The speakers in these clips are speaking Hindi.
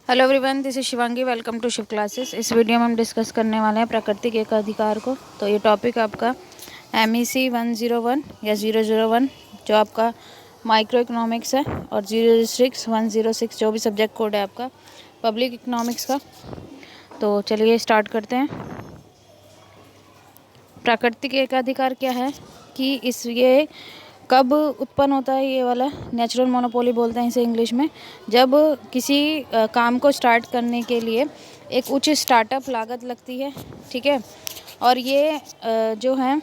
Hello everyone, this is Shivangi. Welcome to Shiv classes. इस वीडियो में हम डिस्कस करने वाले हैं प्राकृतिक एकाधिकार को। तो ये टॉपिक आपका MEC 101 या 001 जो आपका माइक्रो इकोनॉमिक्स है, और 006 106 जो भी सब्जेक्ट कोड है आपका पब्लिक इकोनॉमिक्स का। तो चलिए स्टार्ट करते हैं। प्राकृतिक एकाधिकार क्या है कि ये कब उत्पन्न होता है? ये वाला नेचुरल मोनोपोली बोलते हैं इसे इंग्लिश में। जब किसी काम को स्टार्ट करने के लिए एक उच्च स्टार्टअप लागत लगती है, ठीक है, और ये जो है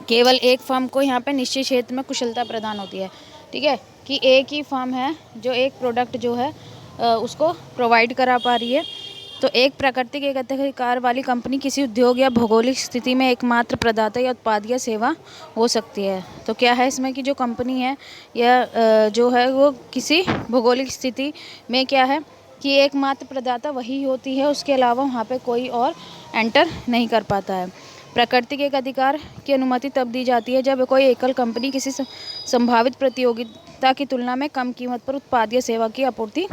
केवल एक फर्म को यहाँ पे निश्चित क्षेत्र में कुशलता प्रदान होती है, ठीक है, कि एक ही फर्म है जो एक प्रोडक्ट जो है उसको प्रोवाइड करा पा रही है। तो एक प्राकृतिक एकाधिकार वाली कंपनी किसी उद्योग या भौगोलिक स्थिति में एकमात्र प्रदाता या उत्पाद या सेवा हो सकती है। तो क्या है इसमें कि जो कंपनी है या जो है वो किसी भौगोलिक स्थिति में क्या है कि एकमात्र प्रदाता वही होती है, उसके अलावा वहाँ पे कोई और एंटर नहीं कर पाता है। प्राकृतिक एकाधिकार की अनुमति तब दी जाती है जब कोई एकल कंपनी किसी संभावित प्रतियोगिता की तुलना में कम कीमत पर उत्पाद या सेवा की आपूर्ति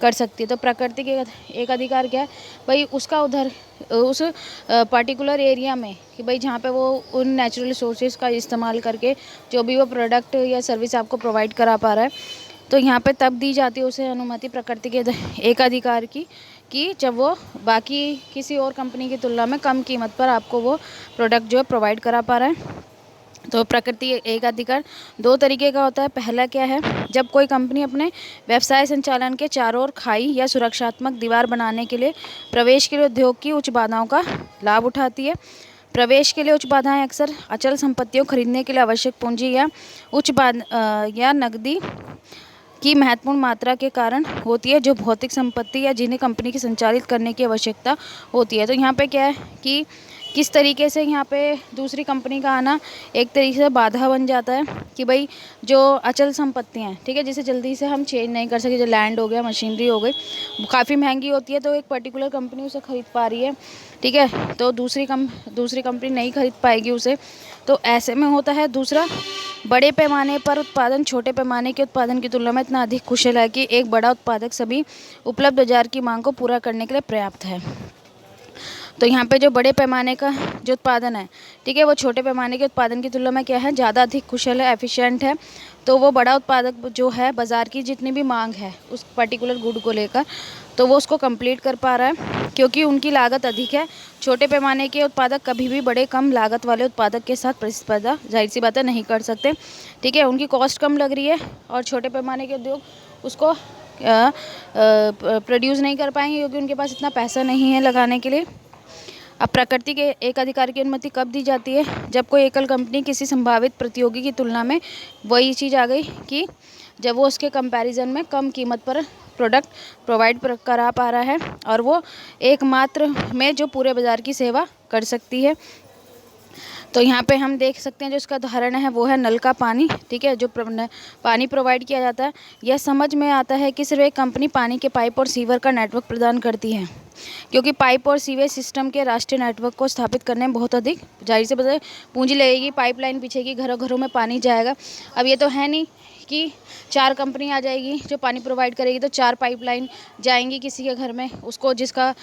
कर सकती है। तो प्राकृतिक एकाधिकार क्या है भाई? उसका उस पर्टिकुलर एरिया में कि भाई जहाँ पे वो उन नेचुरल रिसोर्सेज का इस्तेमाल करके जो भी वो प्रोडक्ट या सर्विस आपको प्रोवाइड करा पा रहा है, तो यहाँ पे तब दी जाती है उसे अनुमति प्राकृतिक एकाधिकार की, कि जब वो बाकी किसी और कंपनी की तुलना में कम कीमत पर आपको वो प्रोडक्ट जो है प्रोवाइड करा पा रहा है। तो प्राकृतिक एकाधिकार दो तरीके का होता है। पहला क्या है, जब कोई कंपनी अपने व्यवसाय संचालन के चारों ओर खाई या सुरक्षात्मक दीवार बनाने के लिए प्रवेश के लिए उद्योग की उच्च बाधाओं का लाभ उठाती है। प्रवेश के लिए उच्च बाधाएं अक्सर अचल संपत्तियों खरीदने के लिए आवश्यक पूंजी या या नकदी की महत्वपूर्ण मात्रा के कारण होती है, जो भौतिक संपत्ति या जिन्हें कंपनी की संचालित करने की आवश्यकता होती है। तो यहाँ पे क्या है कि किस तरीके से यहाँ पे दूसरी कंपनी का आना एक तरीके से बाधा बन जाता है कि भाई जो अचल संपत्तियाँ हैं, ठीक है, जिसे जल्दी से हम चेंज नहीं कर सके, जो लैंड हो गया, मशीनरी हो गई, काफ़ी महंगी होती है, तो एक पर्टिकुलर कंपनी उसे खरीद पा रही है, ठीक है, तो दूसरी कंपनी नहीं खरीद पाएगी उसे। तो ऐसे में होता है दूसरा, बड़े पैमाने पर उत्पादन छोटे पैमाने के उत्पादन की तुलना में इतना अधिक कुशल है कि एक बड़ा उत्पादक सभी उपलब्ध बाजार की मांग को पूरा करने के लिए पर्याप्त है। तो यहाँ पे जो बड़े पैमाने का जो उत्पादन है, ठीक है, वो छोटे पैमाने के उत्पादन की तुलना में क्या है, ज़्यादा अधिक कुशल है, एफिशिएंट है। तो वो बड़ा उत्पादक जो है बाज़ार की जितनी भी मांग है उस पर्टिकुलर गुड को लेकर, तो वो उसको कंप्लीट कर पा रहा है क्योंकि उनकी लागत अधिक है। छोटे पैमाने के उत्पादक कभी भी बड़े कम लागत वाले उत्पादक के साथ प्रतिस्पर्धा, जाहिर सी बात है, नहीं कर सकते, ठीक है, उनकी कॉस्ट कम लग रही है और छोटे पैमाने के उद्योग उसको प्रोड्यूस नहीं कर पाएंगे क्योंकि उनके पास इतना पैसा नहीं है लगाने के लिए। अब प्राकृतिक एकाधिकार की अनुमति कब दी जाती है? जब कोई एकल कंपनी किसी संभावित प्रतियोगी की तुलना में, वही चीज़ आ गई कि जब वो उसके कंपैरिजन में कम कीमत पर प्रोडक्ट प्रोवाइड करा पा रहा है और वो एकमात्र में जो पूरे बाज़ार की सेवा कर सकती है। तो यहाँ पे हम देख सकते हैं जो इसका उदाहरण है वो है नल का पानी, ठीक है, जो पानी प्रोवाइड किया जाता है। यह समझ में आता है कि सिर्फ एक कंपनी पानी के पाइप और सीवर का नेटवर्क प्रदान करती है, क्योंकि पाइप और सीवेज सिस्टम के राष्ट्रीय नेटवर्क को स्थापित करने में बहुत अधिक, जाहिर से बताए, पूंजी लगेगी, पाइपलाइन बिछेगी, घरों घरों में पानी जाएगा। अब ये तो है नहीं कि चार कंपनी आ जाएगी जो पानी प्रोवाइड करेगी, तो चार पाइपलाइन जाएंगी किसी के घर में, उसको जिसका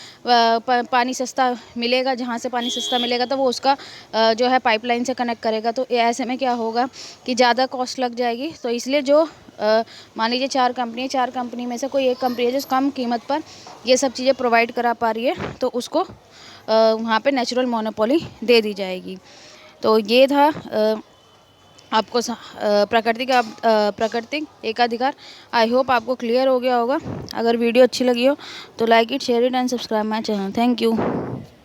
पानी सस्ता मिलेगा, जहाँ से पानी सस्ता मिलेगा तो वो उसका जो है पाइपलाइन से कनेक्ट करेगा। तो ऐसे में क्या होगा कि ज़्यादा कॉस्ट लग जाएगी। तो इसलिए जो मान लीजिए चार कंपनी में से कोई एक कंपनी है जो कम कीमत पर ये सब चीज़ें प्रोवाइड करा पा रही है, तो उसको वहाँ पे नेचुरल मोनोपोली दे दी जाएगी। तो ये था आपको प्राकृतिक एकाधिकार। आई होप आपको क्लियर हो गया होगा। अगर वीडियो अच्छी लगी हो तो like it, share it and subscribe my channel. Thank you.